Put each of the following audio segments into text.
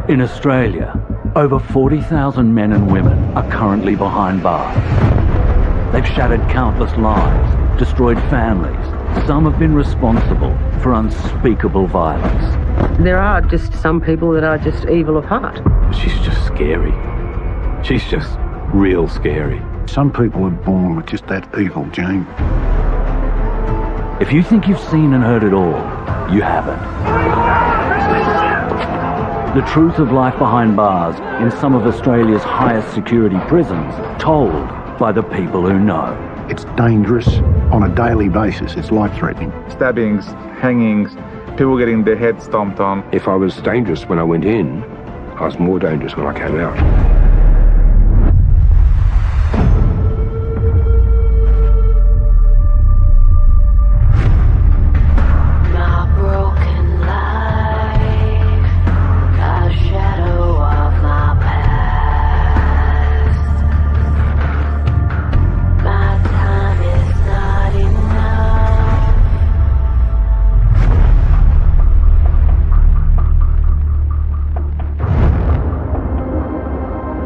In Australia, over 40,000 men and women are currently behind bars. They've shattered countless lives, destroyed families. Some have been responsible for unspeakable violence. There are just some people that are just evil of heart. She's just scary. She's just real scary. Some people are born with just that evil gene. If you think you've seen and heard it all, you haven't. The truth of life behind bars in some of Australia's highest security prisons, told by the people who know. It's dangerous on a daily basis. It's life-threatening. Stabbings, hangings, people getting their heads stomped on. If I was dangerous when I went in, I was more dangerous when I came out.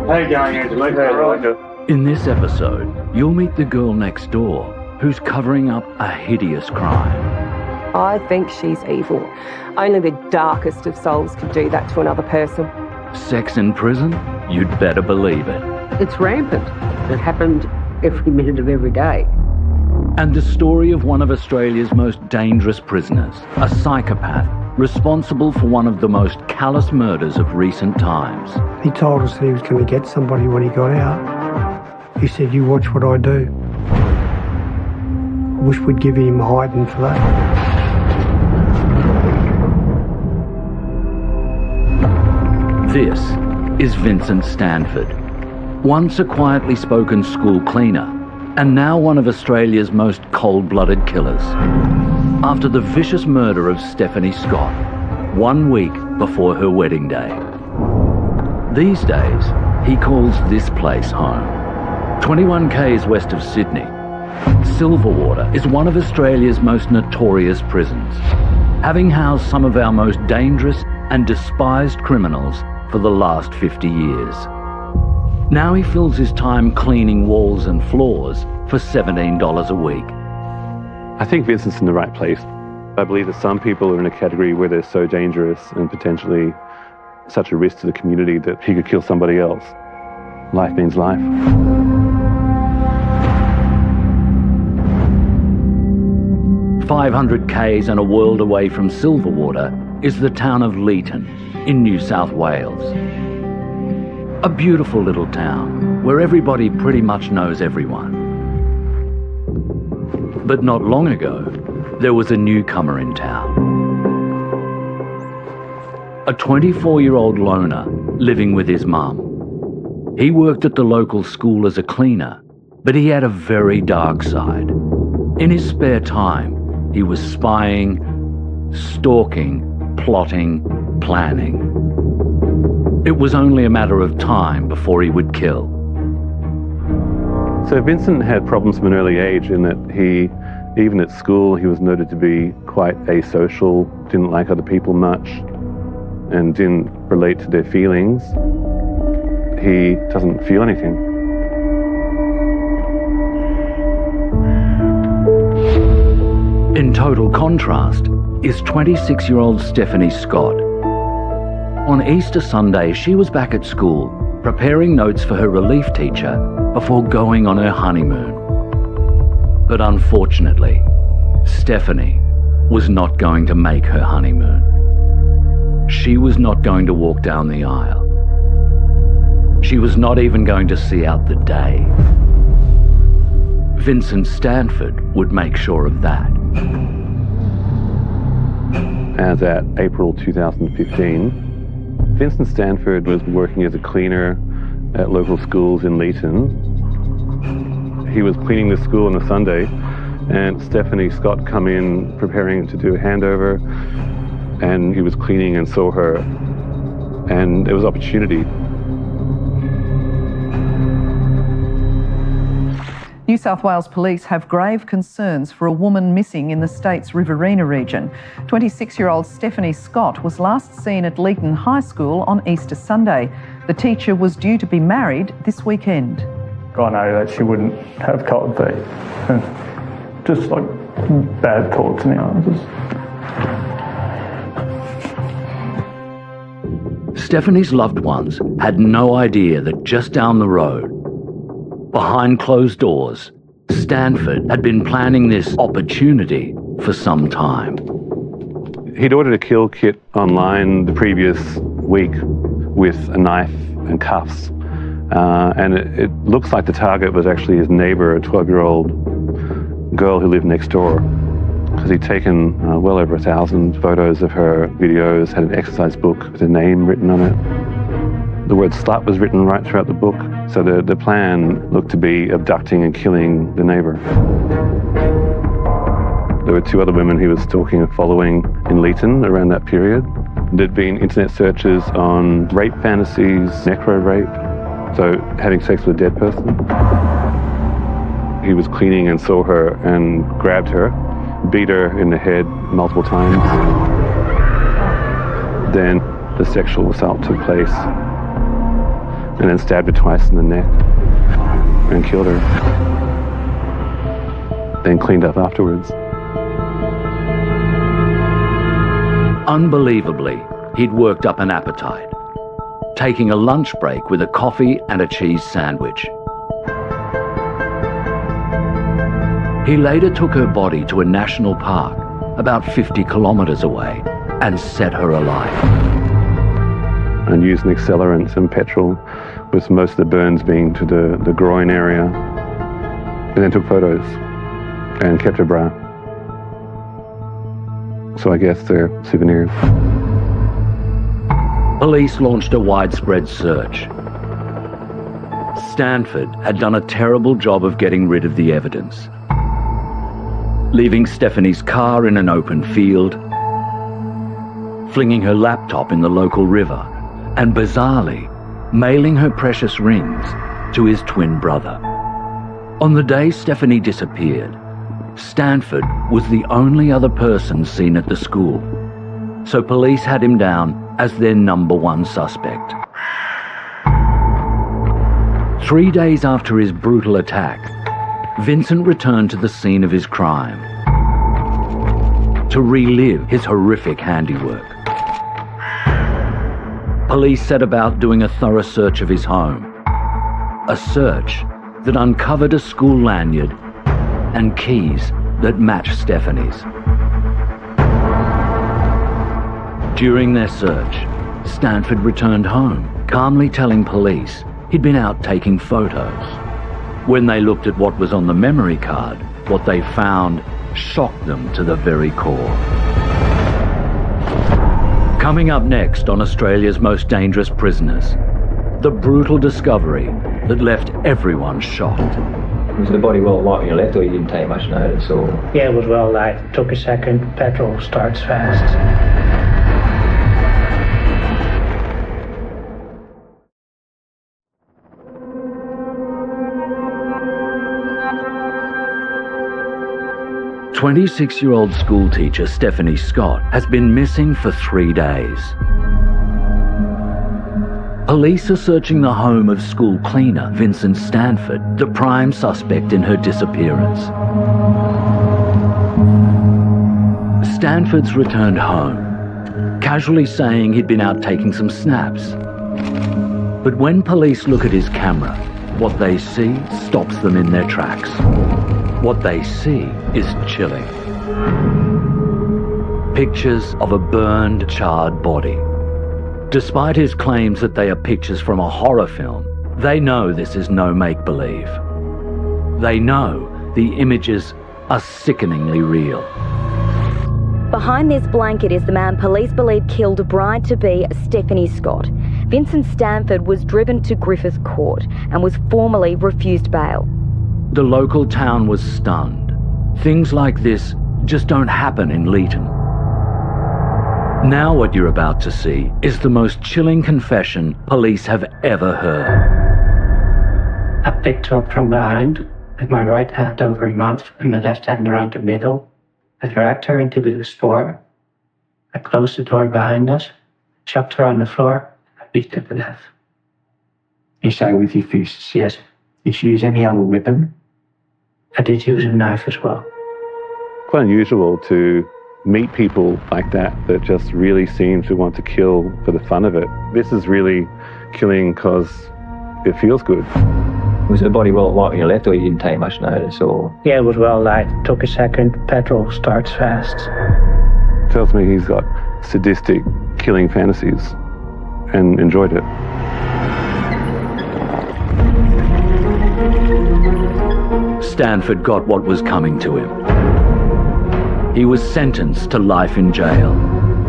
How you going, Angela? In this episode, you'll meet the girl next door who's covering up a hideous crime. I think she's evil. Only the darkest of souls could do that to another person. Sex in prison? You'd better believe it. It's rampant. It happened every minute of every day. And the story of one of Australia's most dangerous prisoners, a psychopath responsible for one of the most callous murders of recent times. He told us that he was going to get somebody when he got out. He said, "You watch what I do." I wish we'd given him a hiding for that. This is Vincent Stanford, once a quietly spoken school cleaner, and now one of Australia's most cold-blooded killers. After the vicious murder of Stephanie Scott, 1 week before her wedding day. These days, he calls this place home. 21 k's west of Sydney, Silverwater is one of Australia's most notorious prisons, having housed some of our most dangerous and despised criminals for the last 50 years. Now he fills his time cleaning walls and floors for $17 a week. I think Vincent's in the right place. I believe that some people are in a category where they're so dangerous and potentially such a risk to the community that he could kill somebody else. Life means life. "500 k's and a world away from Silverwater is the town of Leeton in New South Wales. A beautiful little town where everybody pretty much knows everyone. But not long ago, there was a newcomer in town. A 24-year-old loner living with his mum. He worked at the local school as a cleaner, but he had a very dark side. In his spare time, he was spying, stalking, plotting, planning. It was only a matter of time before he would kill. So Vincent had problems from an early age in that even at school, he was noted to be quite asocial, didn't like other people much, and didn't relate to their feelings. He doesn't feel anything. In total contrast is 26-year-old Stephanie Scott. On Easter Sunday, she was back at school, preparing notes for her relief teacher before going on her honeymoon. But unfortunately, Stephanie was not going to make her honeymoon. She was not going to walk down the aisle. She was not even going to see out the day. Vincent Stanford would make sure of that. As at April 2015, Vincent Stanford was working as a cleaner at local schools in Leeton. He was cleaning the school on a Sunday, and Stephanie Scott come in preparing to do a handover, and he was cleaning and saw her, and there was opportunity. New South Wales Police have grave concerns for a woman missing in the state's Riverina region. 26-year-old Stephanie Scott was last seen at Leeton High School on Easter Sunday. The teacher was due to be married this weekend. I know that she wouldn't have cold feet. Just like bad thoughts now. Stephanie's loved ones had no idea that just down the road, behind closed doors, Stanford had been planning this opportunity for some time. He'd ordered a kill kit online the previous week with a knife and cuffs. And it looks like the target was actually his neighbour, a 12-year-old girl who lived next door. Because he'd taken well over 1,000 photos of her, videos, had an exercise book with a name written on it. The word slut was written right throughout the book. So the plan looked to be abducting and killing the neighbour. There were 2 other women he was stalking and following in Leeton around that period. There'd been internet searches on rape fantasies, necro rape, so having sex with a dead person. He was cleaning and saw her and grabbed her, beat her in the head multiple times. Then the sexual assault took place, and then stabbed her twice in the neck and killed her. Then cleaned up afterwards. Unbelievably, he'd worked up an appetite, taking a lunch break with a coffee and a cheese sandwich. He later took her body to a national park about 50 kilometres away and set her alight. And used an accelerant and petrol, with most of the burns being to the groin area. And then took photos and kept her bra. So I guess they're souvenirs. Police launched a widespread search. Stanford had done a terrible job of getting rid of the evidence, leaving Stephanie's car in an open field, flinging her laptop in the local river, and bizarrely, mailing her precious rings to his twin brother. On the day Stephanie disappeared, Stanford was the only other person seen at the school, so police had him down as their #1 suspect. 3 days after his brutal attack, Vincent returned to the scene of his crime to relive his horrific handiwork. Police set about doing a thorough search of his home, a search that uncovered a school lanyard and keys that matched Stephanie's. During their search, Stanford returned home, calmly telling police he'd been out taking photos. When they looked at what was on the memory card, what they found shocked them to the very core. Coming up next on Australia's Most Dangerous Prisoners, the brutal discovery that left everyone shocked. Was the body well light when you left, or you didn't take much notice? Or yeah, it was well light. It took a second. Petrol starts fast. 26-year-old schoolteacher Stephanie Scott has been missing for 3 days. Police are searching the home of school cleaner Vincent Stanford, the prime suspect in her disappearance. Stanford's returned home, casually saying he'd been out taking some snaps. But when police look at his camera, what they see stops them in their tracks. What they see is chilling. Pictures of a burned, charred body. Despite his claims that they are pictures from a horror film, they know this is no make-believe. They know the images are sickeningly real. Behind this blanket is the man police believe killed bride-to-be Stephanie Scott. Vincent Stanford was driven to Griffith Court and was formally refused bail. The local town was stunned. Things like this just don't happen in Leeton. Now what you're about to see is the most chilling confession police have ever heard. I picked her up from behind with my right hand over her mouth and my left hand around the middle. I dragged her into the store. I closed the door behind us, shoved her on the floor, and beat her to death. You say with your fists? Yes. Did you use any other weapon? I did use a knife as well. Quite unusual to meet people like that just really seem to want to kill for the fun of it. This is really killing because it feels good. Was the body well light when you left, or you didn't take much notice? Or Yeah, it was well light. Took a second. Petrol starts fast. Tells me he's got sadistic killing fantasies and enjoyed it. Stanford got what was coming to him. He was sentenced to life in jail,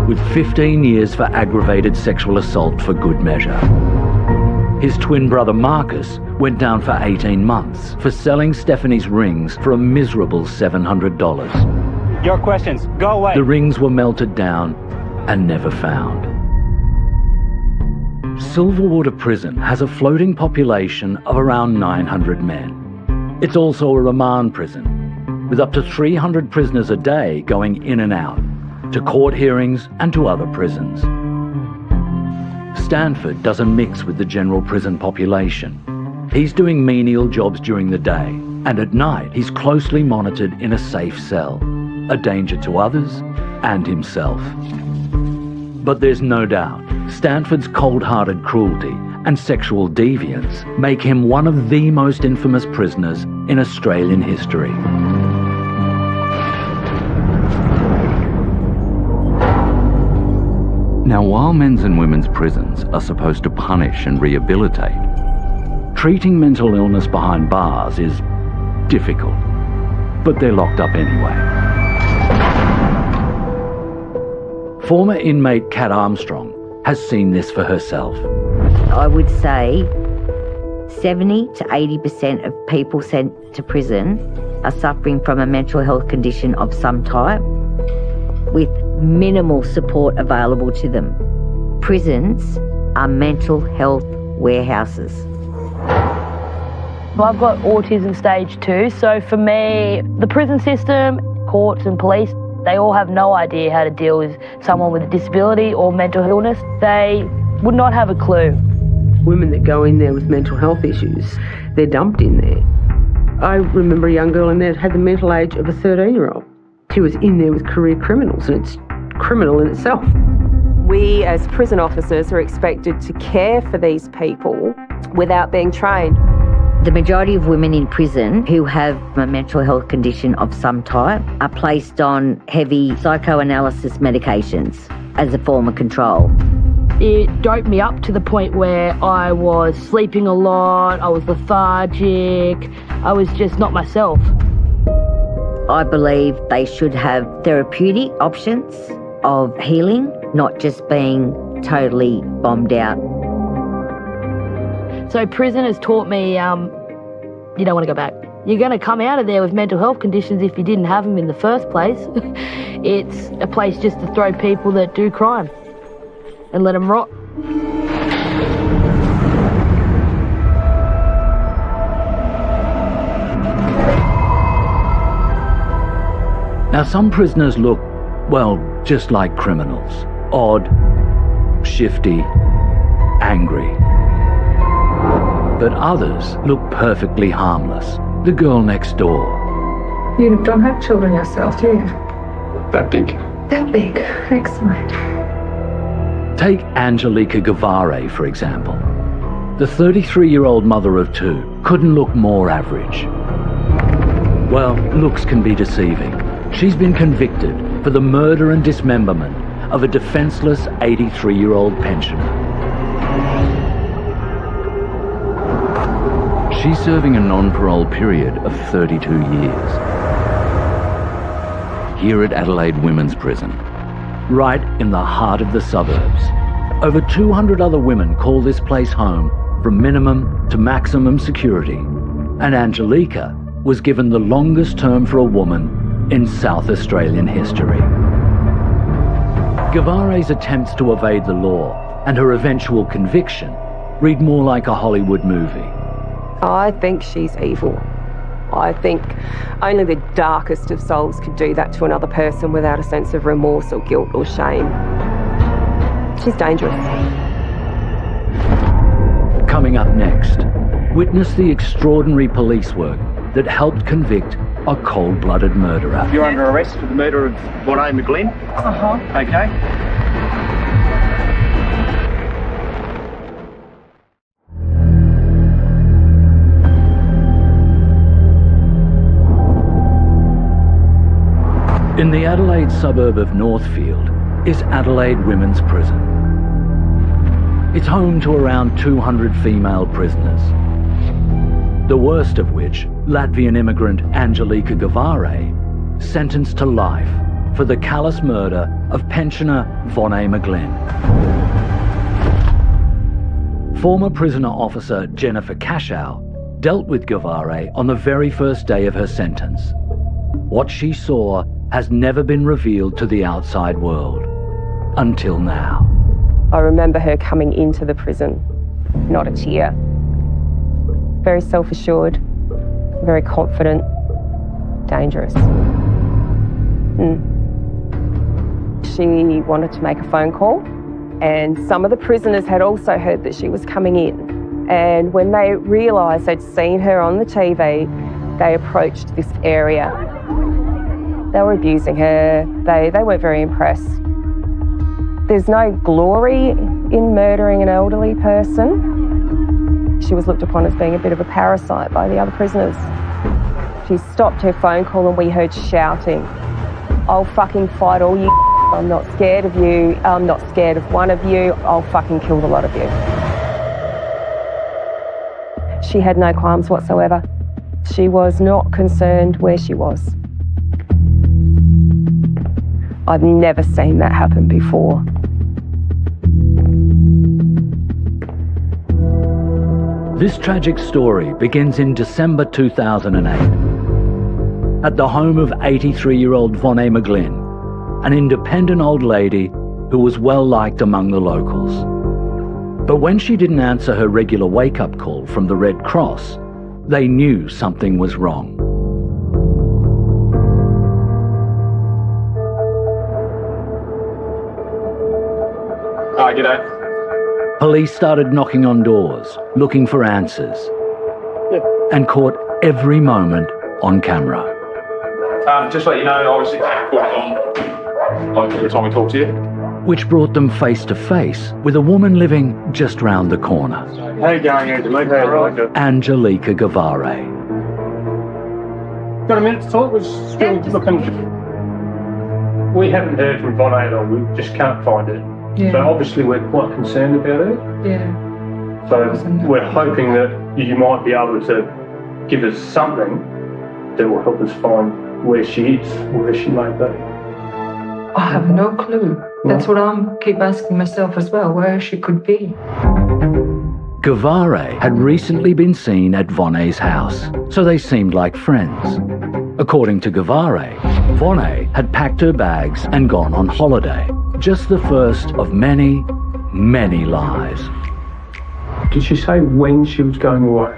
with 15 years for aggravated sexual assault for good measure. His twin brother Marcus went down for 18 months for selling Stephanie's rings for a miserable $700. Your questions, go away. The rings were melted down and never found. Silverwater Prison has a floating population of around 900 men. It's also a remand prison, with up to 300 prisoners a day going in and out, to court hearings and to other prisons. Stanford doesn't mix with the general prison population. He's doing menial jobs during the day, and at night he's closely monitored in a safe cell, a danger to others and himself. But there's no doubt Stanford's cold-hearted cruelty and sexual deviance make him one of the most infamous prisoners in Australian history. Now, while men's and women's prisons are supposed to punish and rehabilitate, treating mental illness behind bars is difficult, but they're locked up anyway. Former inmate Kat Armstrong has seen this for herself. I would say 70 to 80% of people sent to prison are suffering from a mental health condition of some type, with minimal support available to them. Prisons are mental health warehouses. I've got autism stage 2, so for me, the prison system, courts and police, they all have no idea how to deal with someone with a disability or mental illness. They would not have a clue. Women that go in there with mental health issues, they're dumped in there. I remember a young girl in there that had the mental age of a 13-year-old. She was in there with career criminals, and it's criminal in itself. We as prison officers are expected to care for these people without being trained. The majority of women in prison who have a mental health condition of some type are placed on heavy psychoanalysis medications as a form of control. It doped me up to the point where I was sleeping a lot, I was lethargic, I was just not myself. I believe they should have therapeutic options of healing, not just being totally bombed out. So prison has taught me you don't want to go back. You're going to come out of there with mental health conditions if you didn't have them in the first place. It's a place just to throw people that do crime and let them rot. Now, some prisoners look, well, just like criminals. Odd, shifty, angry. But others look perfectly harmless. The girl next door. You don't have children yourself, do you? That big. That big. Excellent. Take Angelica Guevara, for example. The 33-year-old mother of two couldn't look more average. Well, looks can be deceiving. She's been convicted for the murder and dismemberment of a defenseless 83-year-old pensioner. She's serving a non-parole period of 32 years. Here at Adelaide Women's Prison, right in the heart of the suburbs, over 200 other women call this place home from minimum to maximum security, and Angelica was given the longest term for a woman in South Australian history. Guevara's attempts to evade the law and her eventual conviction read more like a Hollywood movie. I think she's evil. I think only the darkest of souls could do that to another person without a sense of remorse or guilt or shame. She's dangerous. Coming up next, witness the extraordinary police work that helped convict a cold-blooded murderer. You're under arrest for the murder of S1E1 McGlynn. Okay. In the Adelaide suburb of Northfield is Adelaide Women's Prison. It's home to around 200 female prisoners, the worst of which, Latvian immigrant Angelika Gavare, sentenced to life for the callous murder of pensioner S1E1 McGlynn. Former prisoner officer Jennifer Cashow dealt with Gavare on the very first day of her sentence. What she saw has never been revealed to the outside world, until now. I remember her coming into the prison, not a tear. Very self-assured, very confident, dangerous. She wanted to make a phone call, and some of the prisoners had also heard that she was coming in. And when they realised they'd seen her on the TV, they approached this area. They were abusing her. They weren't very impressed. There's no glory in murdering an elderly person. She was looked upon as being a bit of a parasite by the other prisoners. She stopped her phone call and we heard shouting, "I'll fucking fight all you. I'm not scared of you. I'm not scared of one of you. I'll fucking kill the lot of you." She had no qualms whatsoever. She was not concerned where she was. I've never seen that happen before. This tragic story begins in December 2008 at the home of 83-year-old S1E1 McGlynn, an independent old lady who was well liked among the locals. But when she didn't answer her regular wake-up call from the Red Cross, they knew something was wrong. Hi, g'day. Police started knocking on doors, looking for answers, and caught every moment on camera. Just to let you know, obviously, on every time we talk to you. Which brought them face to face with a woman living just round the corner. How you going, Angelika? Angelika Gavare. Got a minute to talk? We're still looking. We haven't heard from S1E1 at all. We just can't find it. Yeah. So obviously we're quite concerned about it. Yeah. So we're hoping that you might be able to give us something that will help us find where she is, where she may be. I have no clue. That's what I'm keep asking myself as well, where she could be. Gavare had recently been seen at S1E1's house, so they seemed like friends. According to Gavare, S1E1 had packed her bags and gone on holiday. Just the first of many, many lies. Did she say when she was going away?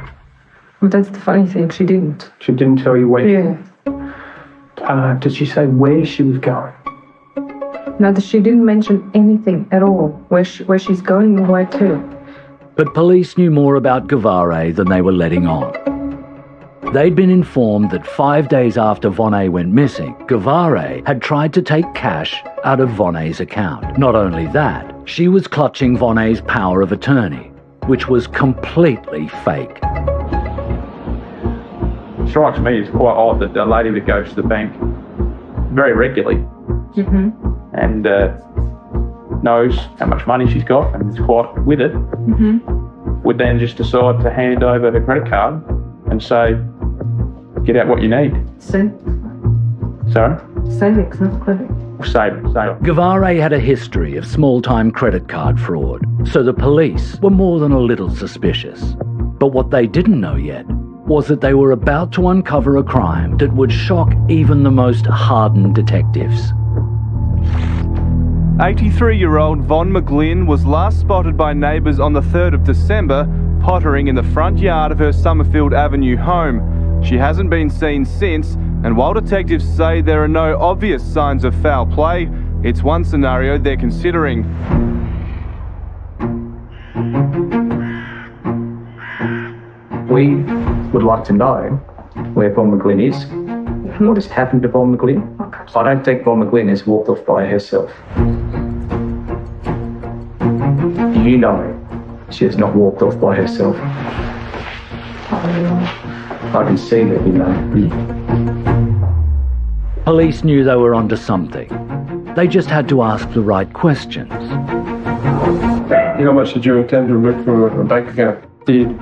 Well, that's the funny thing, she didn't. She didn't tell you when? Yeah. Did she say where she was going? No, she didn't mention anything at all, where she's going away to. But police knew more about Gavare than they were letting on. They'd been informed that 5 days after S1E1 went missing, Gavare had tried to take cash out of S1E1's account. Not only that, she was clutching S1E1's power of attorney, which was completely fake. It strikes me as quite odd that a lady that goes to the bank very regularly and knows how much money she's got and is quite with it, would then just decide to hand over her credit card and say, get out what you need. Save. Sorry? Save it, 'cause that's credit. Save it. Gavare had a history of small-time credit card fraud, so the police were more than a little suspicious. But what they didn't know yet was that they were about to uncover a crime that would shock even the most hardened detectives. 83-year-old S1E1 McGlynn was last spotted by neighbours on the 3rd of December, pottering in the front yard of her Summerfield Avenue home. She hasn't been seen since, and while detectives say there are no obvious signs of foul play, it's one scenario they're considering. We would like to know where Von McGlynn is. What has happened to Von McGlynn? I don't think Von McGlynn has walked off by herself. You know she has not walked off by herself. I can see that, you know. Police knew they were onto something. They just had to ask the right questions. How much did you intend to remove from a bank account? Did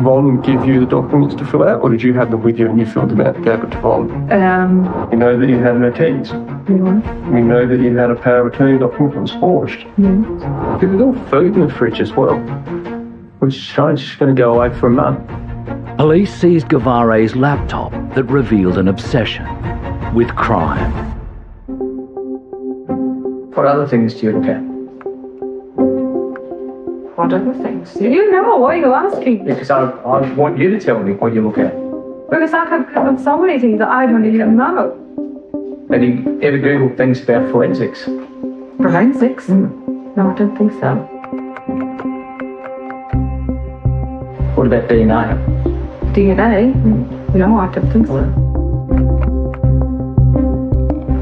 Von give you the documents to fill out, or did you have them with you and you filled them out and gave it to Von? We know that you had her keys. We know that you had a power of attorney document that was forged. There's all food in the fridge as well. We're just going to go away for a month. Police seized Gavare's laptop that revealed an obsession with crime. What other things do you look at? What other things? You know, why are you asking? Because I want you to tell me what you look at. Because I have so many things that I don't even know. Have you ever Googled things about forensics? Forensics? No, I don't think so. What about DNA? DNA? No, I don't think so.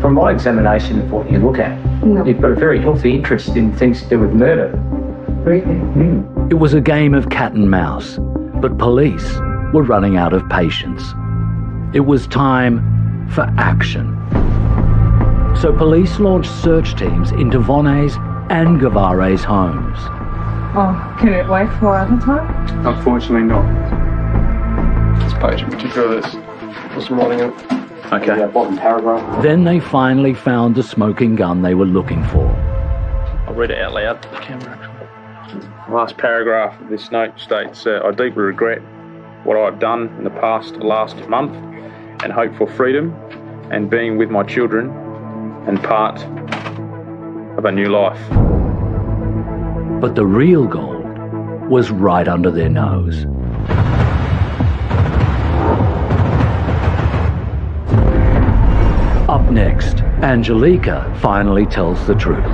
From my examination of what you look at, you've got a very healthy interest in things to do with murder. Really? It was a game of cat and mouse, but police were running out of patience. It was time for action. So police launched search teams into Vonne's and Gavare's homes. Oh, can it wait for other time? Unfortunately not. This page in particular, this was writing it. Okay. Yeah, bottom paragraph. Then they finally found the smoking gun they were looking for. I'll read it out loud to the camera. The last paragraph of this note states, I deeply regret what I've done in the last month and hope for freedom and being with my children and part of a new life. But the real gold was right under their nose. Up next, Angelica finally tells the truth.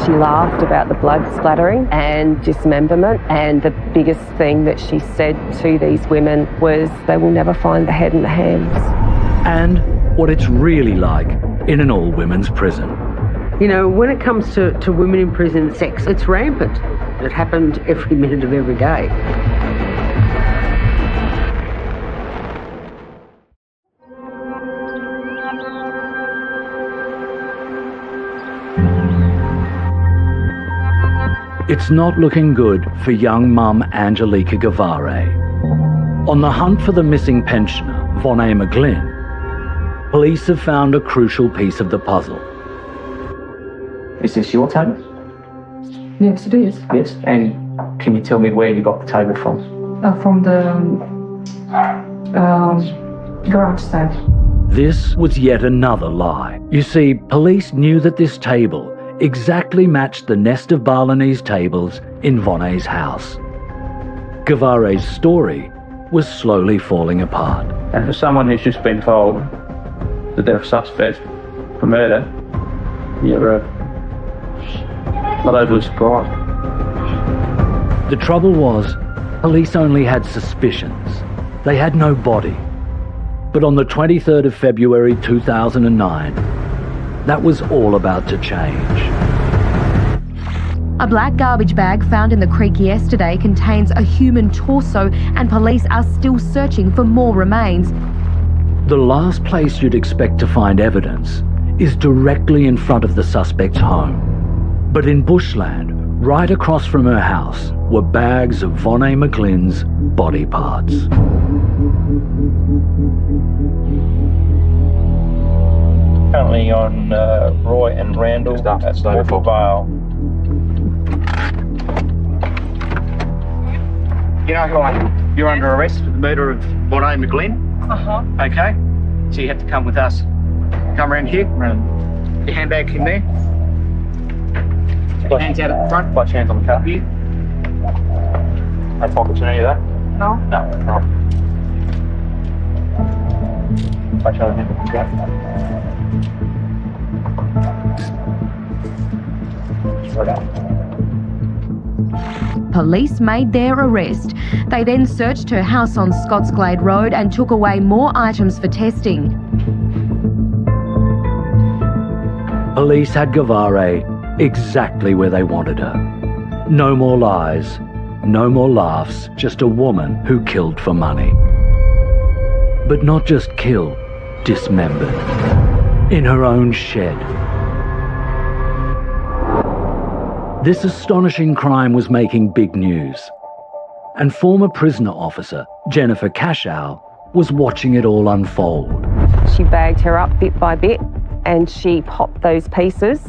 She laughed about the blood splattering and dismemberment, and the biggest thing that she said to these women was they will never find the head and the hands. And what it's really like in an all-women's prison. You know, when it comes to women in prison, sex, it's rampant. It happened every minute of every day. It's not looking good for young mum Angelica Gavare. On the hunt for the missing pensioner, Vonne McGlynn, police have found a crucial piece of the puzzle. Is this your table? Yes, it is. Yes. And can you tell me where you got the table from? From the garage sale. This was yet another lie. You see, police knew that this table exactly matched the nest of Balinese tables in Vonne's house. Gavare's story was slowly falling apart. And for someone who's just been told that they're a suspect for murder, you're not overly surprised. The trouble was, police only had suspicions. They had no body. But on the 23rd of February 2009, that was all about to change. A black garbage bag found in the creek yesterday contains a human torso, and police are still searching for more remains. The last place you'd expect to find evidence is directly in front of the suspect's home. But in bushland, right across from her house, were bags of Vonne McGlynn's body parts. Currently on Roy and Randall at Morphle Vale. You know, you're under arrest for the murder of Vonne McGlynn. Okay? So you have to come with us. Come around here. Your handbag in there. Your hands out at the front. Clutch hands on the car. Here. No pockets in any of that? No. No. Police made their arrest. They then searched her house on Scottsglade Road and took away more items for testing. Police had Gavare exactly where they wanted her. No more lies, no more laughs, just a woman who killed for money. But not just killed, dismembered. In her own shed. This astonishing crime was making big news. And former prisoner officer Jennifer Cashow was watching it all unfold. She bagged her up bit by bit and she popped those pieces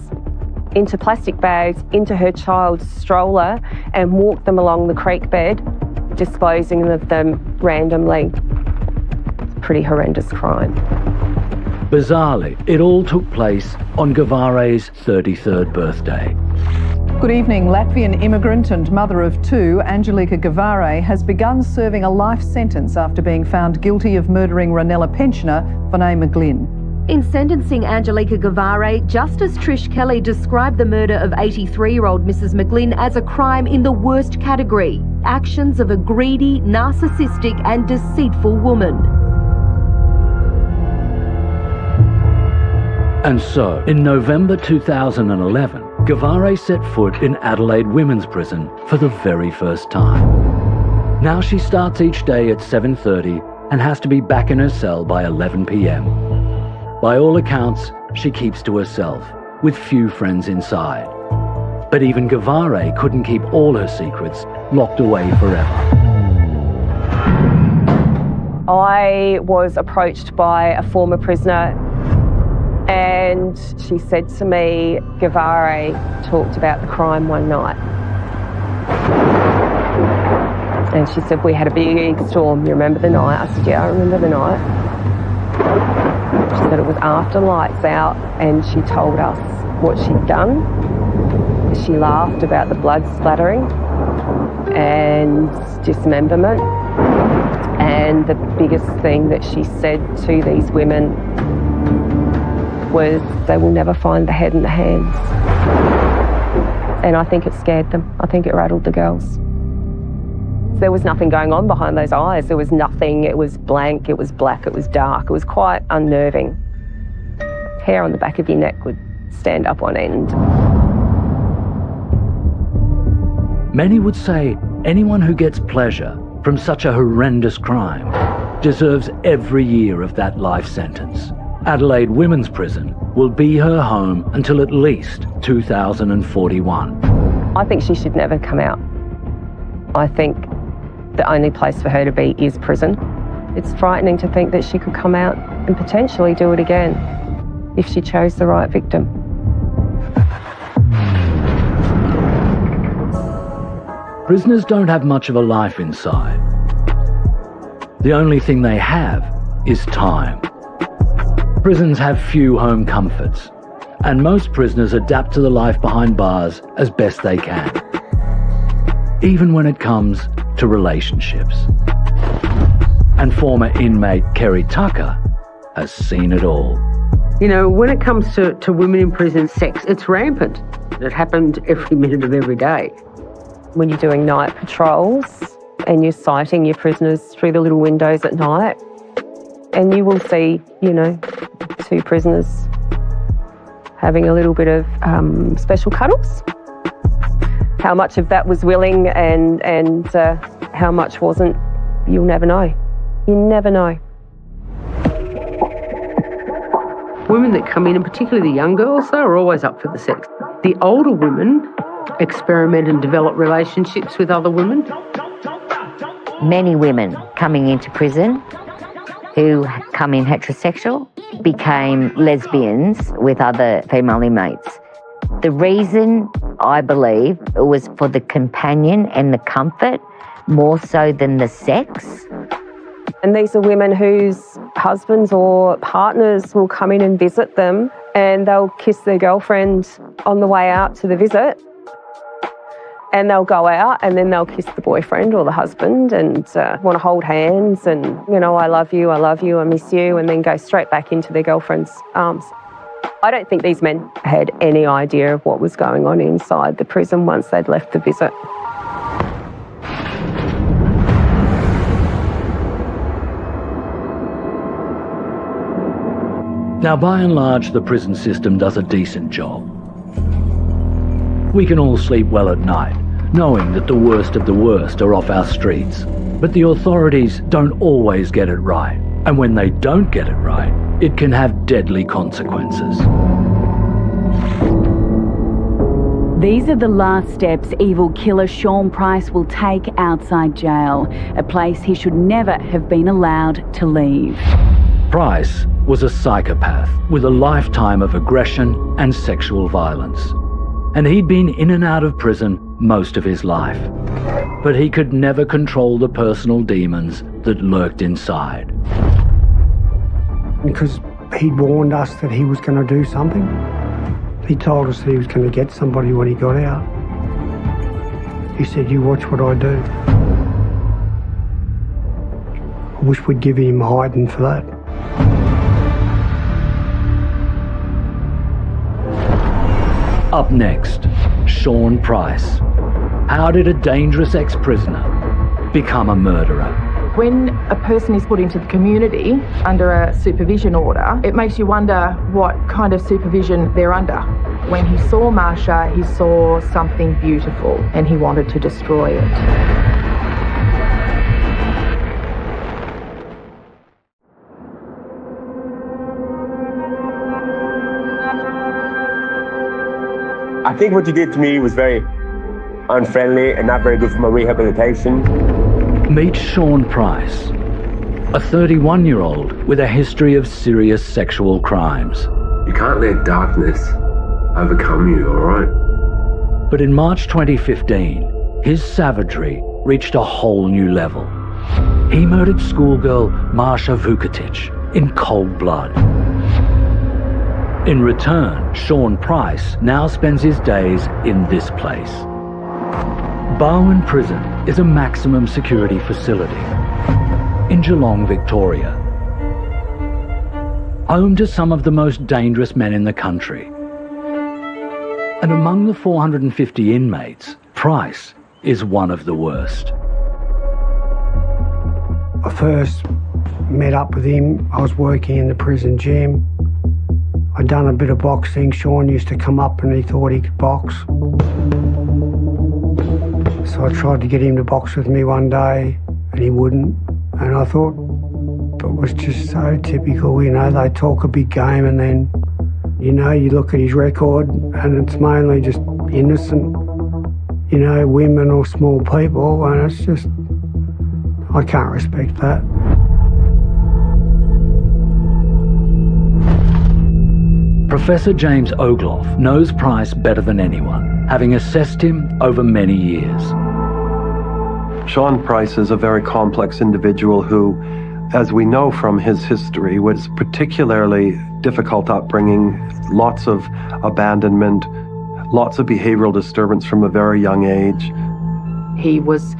into plastic bags into her child's stroller and walked them along the creek bed, disposing of them randomly. It's a pretty horrendous crime. Bizarrely, it all took place on Gavare's 33rd birthday. Good evening. Latvian immigrant and mother of two, Angelika Gavare, has begun serving a life sentence after being found guilty of murdering Ranella pensioner Vinay McGlynn. In sentencing Angelika Gavare, Justice Trish Kelly described the murder of 83-year-old Mrs McGlynn as a crime in the worst category, actions of a greedy, narcissistic and deceitful woman. And so, in November 2011, Gavare set foot in Adelaide Women's Prison for the very first time. Now she starts each day at 7:30 and has to be back in her cell by 11 p.m. By all accounts, she keeps to herself, with few friends inside. But even Gavare couldn't keep all her secrets locked away forever. I was approached by a former prisoner and she said to me, Gavare talked about the crime one night. And she said, we had a big storm. You remember the night? I said, yeah, I remember the night. She said it was after lights out and she told us what she'd done. She laughed about the blood splattering and dismemberment. And the biggest thing that she said to these women was they will never find the head and the hands. And I think it scared them. I think it rattled the girls. There was nothing going on behind those eyes. There was nothing. It was blank, it was black, it was dark. It was quite unnerving. Hair on the back of your neck would stand up on end. Many would say anyone who gets pleasure from such a horrendous crime deserves every year of that life sentence. Adelaide Women's Prison will be her home until at least 2041. I think she should never come out. I think the only place for her to be is prison. It's frightening to think that she could come out and potentially do it again if she chose the right victim. Prisoners don't have much of a life inside. The only thing they have is time. Prisons have few home comforts, and most prisoners adapt to the life behind bars as best they can, even when it comes to relationships. And former inmate Kerry Tucker has seen it all. You know, when it comes to women in prison, sex, it's rampant. It happened every minute of every day. When you're doing night patrols and you're sighting your prisoners through the little windows at night, and you will see, you know, two prisoners having a little bit of special cuddles. How much of that was willing and how much wasn't, you'll never know. You never know. Women that come in, and particularly the young girls, they're always up for the sex. The older women experiment and develop relationships with other women. Many women coming into prison who come in heterosexual became lesbians with other female inmates. The reason, I believe, was for the companion and the comfort more so than the sex. And these are women whose husbands or partners will come in and visit them, and they'll kiss their girlfriend on the way out to the visit. And they'll go out and then they'll kiss the boyfriend or the husband and want to hold hands and, you know, I love you, I miss you, and then go straight back into their girlfriend's arms. I don't think these men had any idea of what was going on inside the prison once they'd left the visit. Now, by and large, the prison system does a decent job. We can all sleep well at night, knowing that the worst of the worst are off our streets. But the authorities don't always get it right. And when they don't get it right, it can have deadly consequences. These are the last steps evil killer Sean Price will take outside jail, a place he should never have been allowed to leave. Price was a psychopath with a lifetime of aggression and sexual violence. And he'd been in and out of prison most of his life. But he could never control the personal demons that lurked inside. Because he'd warned us that he was going to do something. He told us that he was going to get somebody when he got out. He said, you watch what I do. I wish we'd given him hiding for that. Up next, Sean Price. How did a dangerous ex-prisoner become a murderer? When a person is put into the community under a supervision order, it makes you wonder what kind of supervision they're under. When he saw Marsha, he saw something beautiful and he wanted to destroy it. I think what you did to me was very unfriendly and not very good for my rehabilitation. Meet Sean Price, a 31-year-old with a history of serious sexual crimes. You can't let darkness overcome you, all right? But in March 2015, his savagery reached a whole new level. He murdered schoolgirl Marsha Vukotic in cold blood. In return, Sean Price now spends his days in this place. Barwon Prison is a maximum security facility in Geelong, Victoria. Home to some of the most dangerous men in the country. And among the 450 inmates, Price is one of the worst. I first met up with him. I was working in the prison gym. I'd done a bit of boxing. Sean used to come up and he thought he could box. So I tried to get him to box with me one day and he wouldn't. And I thought it was just so typical, you know, they talk a big game and then, you know, you look at his record and it's mainly just innocent, you know, women or small people, and it's just, I can't respect that. Professor James Ogloff knows Price better than anyone, having assessed him over many years. Sean Price is a very complex individual who, as we know from his history, was particularly difficult upbringing, lots of abandonment, lots of behavioral disturbance from a very young age. He was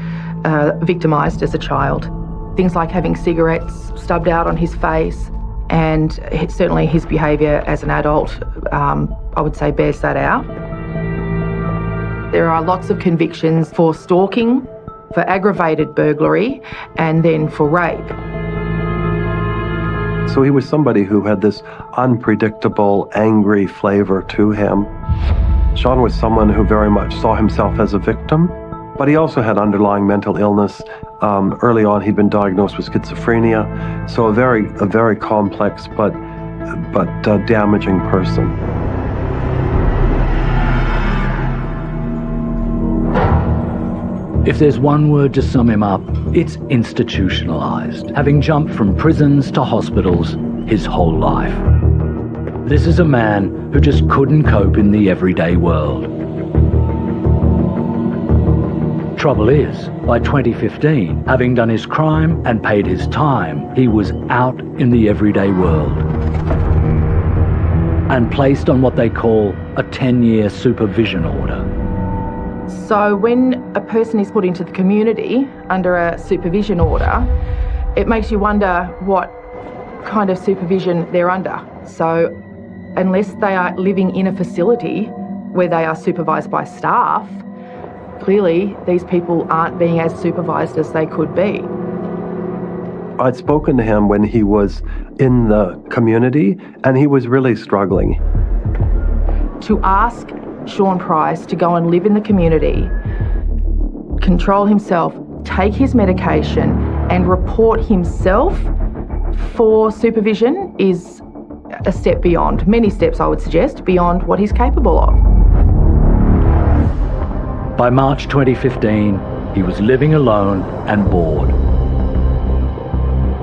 victimised as a child. Things like having cigarettes stubbed out on his face, and certainly his behaviour as an adult, I would say, bears that out. There are lots of convictions for stalking, for aggravated burglary, and then for rape. So he was somebody who had this unpredictable, angry flavour to him. Sean was someone who very much saw himself as a victim, but he also had underlying mental illness. Early on, he'd been diagnosed with schizophrenia, so a very complex but damaging person. If there's one word to sum him up, it's institutionalized, having jumped from prisons to hospitals his whole life. This is a man who just couldn't cope in the everyday world. Trouble is, by 2015, having done his crime and paid his time, he was out in the everyday world and placed on what they call a 10-year supervision order. So when a person is put into the community under a supervision order, it makes you wonder what kind of supervision they're under. So unless they are living in a facility where they are supervised by staff, clearly these people aren't being as supervised as they could be. I'd spoken to him when he was in the community and he was really struggling. To ask Sean Price to go and live in the community, control himself, take his medication and report himself for supervision is a step beyond, many steps I would suggest, beyond what he's capable of. By March 2015, he was living alone and bored.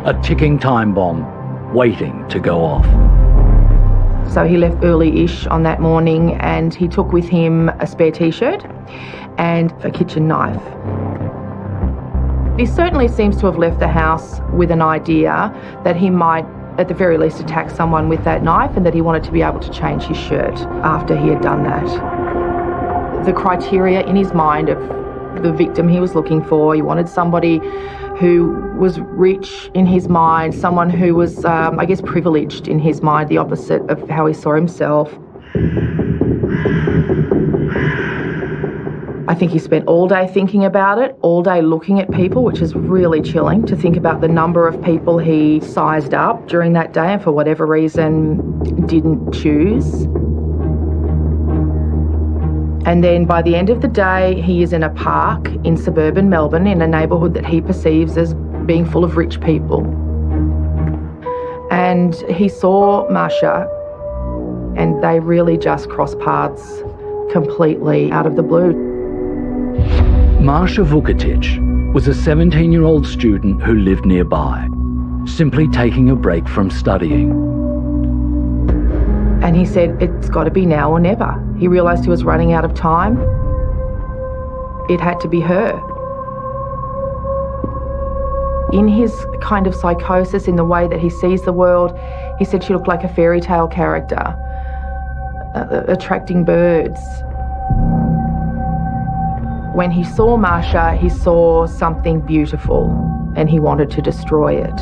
A ticking time bomb waiting to go off. So he left early-ish on that morning and he took with him a spare t-shirt and a kitchen knife. He certainly seems to have left the house with an idea that he might at the very least attack someone with that knife and that he wanted to be able to change his shirt after he had done that. The criteria in his mind of the victim he was looking for, he wanted somebody who was rich in his mind, someone who was, I guess, privileged in his mind, the opposite of how he saw himself. I think he spent all day thinking about it, all day looking at people, which is really chilling to think about the number of people he sized up during that day and for whatever reason didn't choose. And then by the end of the day, he is in a park in suburban Melbourne in a neighbourhood that he perceives as being full of rich people. And he saw Marsha and they really just crossed paths completely out of the blue. Marsha Vukotic was a 17-year-old student who lived nearby, simply taking a break from studying. And he said, it's got to be now or never. He realised he was running out of time. It had to be her. In his kind of psychosis, in the way that he sees the world, he said she looked like a fairy tale character, attracting birds. When he saw Marsha, he saw something beautiful and he wanted to destroy it.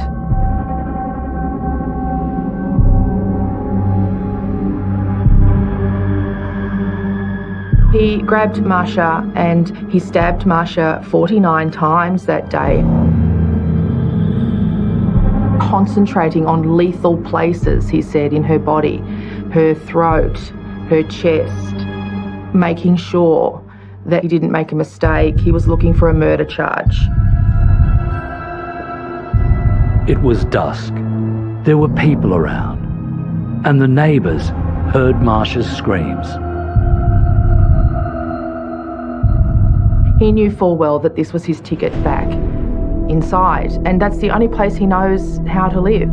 He grabbed Marsha and he stabbed Marsha 49 times that day, concentrating on lethal places, he said, in her body, her throat, her chest, making sure that he didn't make a mistake. He was looking for a murder charge. It was dusk. There were people around, and the neighbours heard Marsha's screams. He knew full well that this was his ticket back inside, and that's the only place he knows how to live.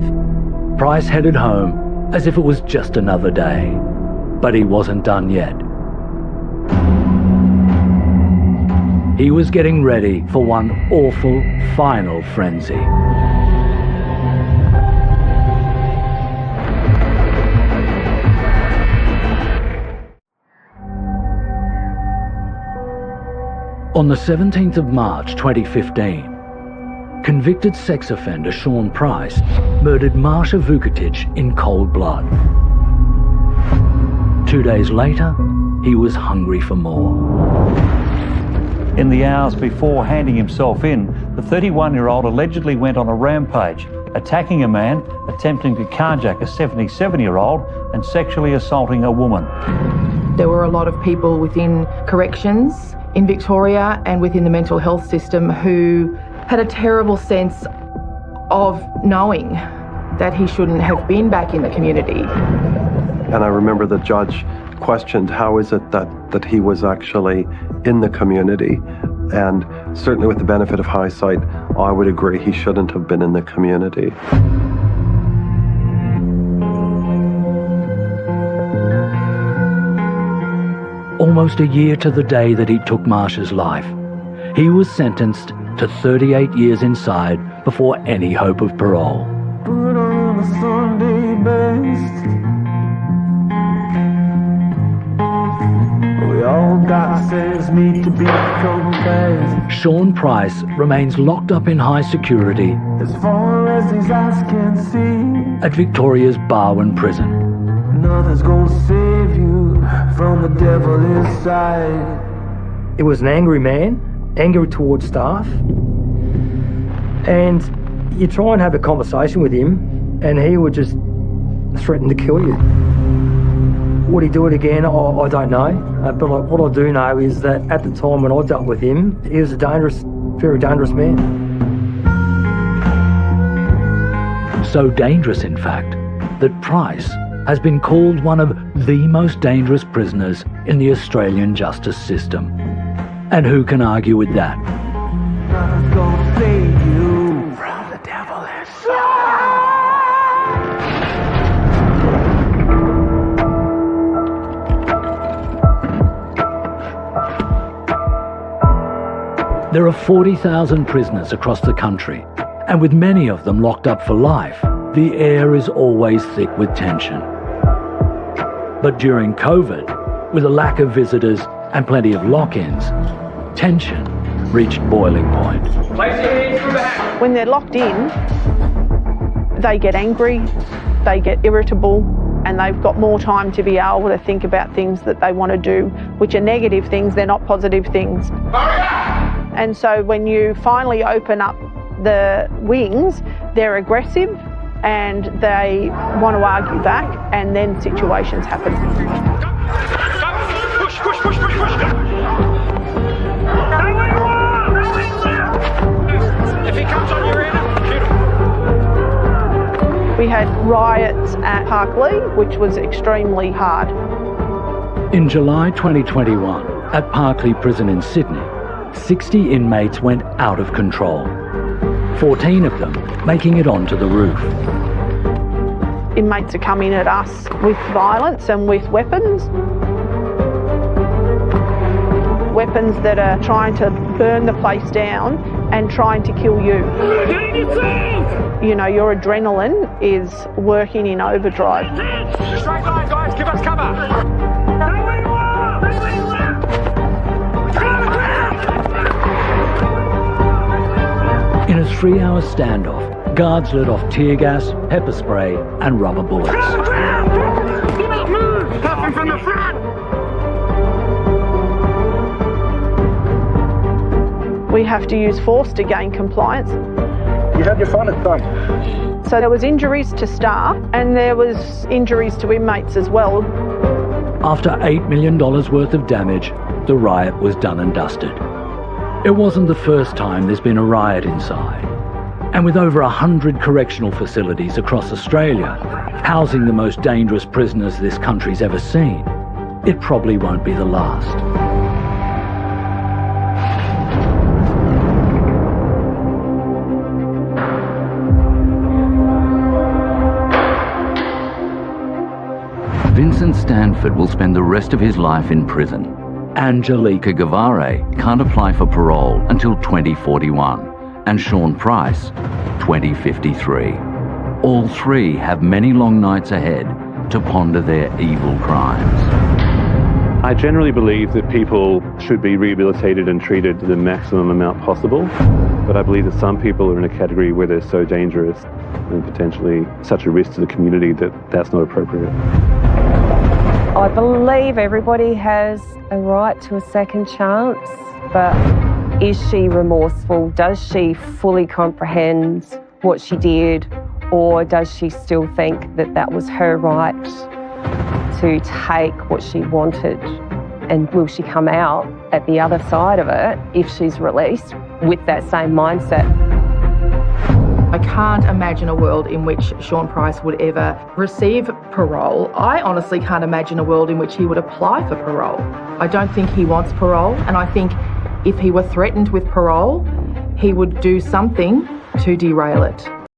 Price headed home as if it was just another day, but he wasn't done yet. He was getting ready for one awful final frenzy. On the 17th of March 2015, convicted sex offender Sean Price murdered Marsha Vukotic in cold blood. 2 days later, he was hungry for more. In the hours before handing himself in, the 31-year-old allegedly went on a rampage, attacking a man, attempting to carjack a 77-year-old and sexually assaulting a woman. There were a lot of people within corrections in Victoria and within the mental health system who had a terrible sense of knowing that he shouldn't have been back in the community. And I remember the judge questioned how is it that he was actually in the community, and certainly with the benefit of hindsight, I would agree he shouldn't have been in the community. Almost a year to the day that he took Marsha's life, he was sentenced to 38 years inside before any hope of parole. Put on the Sunday best. We all that says me to be confessed. Sean Price remains locked up in high security As far as these eyes can see, at Victoria's Barwon prison. nothing's gonna save you from the devil inside. It was an angry man, angry towards staff, and you try and have a conversation with him and he would just threaten to kill you. Would he do it again? I don't know. But what I do know is that at the time when I dealt with him, he was a dangerous, very dangerous man. So dangerous, in fact, that Price has been called one of the most dangerous prisoners in the Australian justice system. And who can argue with that? Nothing's gonna save you from the devil inside. There are 40,000 prisoners across the country, and with many of them locked up for life, the air is always thick with tension. But during COVID, with a lack of visitors and plenty of lock-ins, tension reached boiling point. When they're locked in, they get angry, they get irritable, and they've got more time to be able to think about things that they want to do, which are negative things, they're not positive things. And so when you finally open up the wings, they're aggressive and they want to argue back, and then situations happen. Push, push, push, push, push. If he comes on your end, shoot him. We had riots at Parklea, which was extremely hard. In July 2021, at Parklea Prison in Sydney, 60 inmates went out of control, 14 of them making it onto the roof. Inmates are coming at us with violence and with weapons. Weapons that are trying to burn the place down and trying to kill you. You know, your adrenaline is working in overdrive. Straight line, guys, give us cover. In a 3-hour standoff, guards let off tear gas, pepper spray and rubber bullets. Do not move! Stop him from the front! We have to use force to gain compliance. You had your fun at times. So there was injuries to staff and there was injuries to inmates as well. After $8 million worth of damage, the riot was done and dusted. It wasn't the first time there's been a riot inside. And with over 100 correctional facilities across Australia, housing the most dangerous prisoners this country's ever seen, it probably won't be the last. Vincent Stanford will spend the rest of his life in prison. Angelica Guevara can't apply for parole until 2041, and Sean Price, 2053. All three have many long nights ahead to ponder their evil crimes. I generally believe that people should be rehabilitated and treated to the maximum amount possible, but I believe that some people are in a category where they're so dangerous and potentially such a risk to the community that that's not appropriate. I believe everybody has a right to a second chance, but is she remorseful? Does she fully comprehend what she did, or does she still think that that was her right to take what she wanted? And will she come out at the other side of it if she's released with that same mindset? I can't imagine a world in which Sean Price would ever receive parole. I honestly can't imagine a world in which he would apply for parole. I don't think he wants parole, and I think if he were threatened with parole, he would do something to derail it.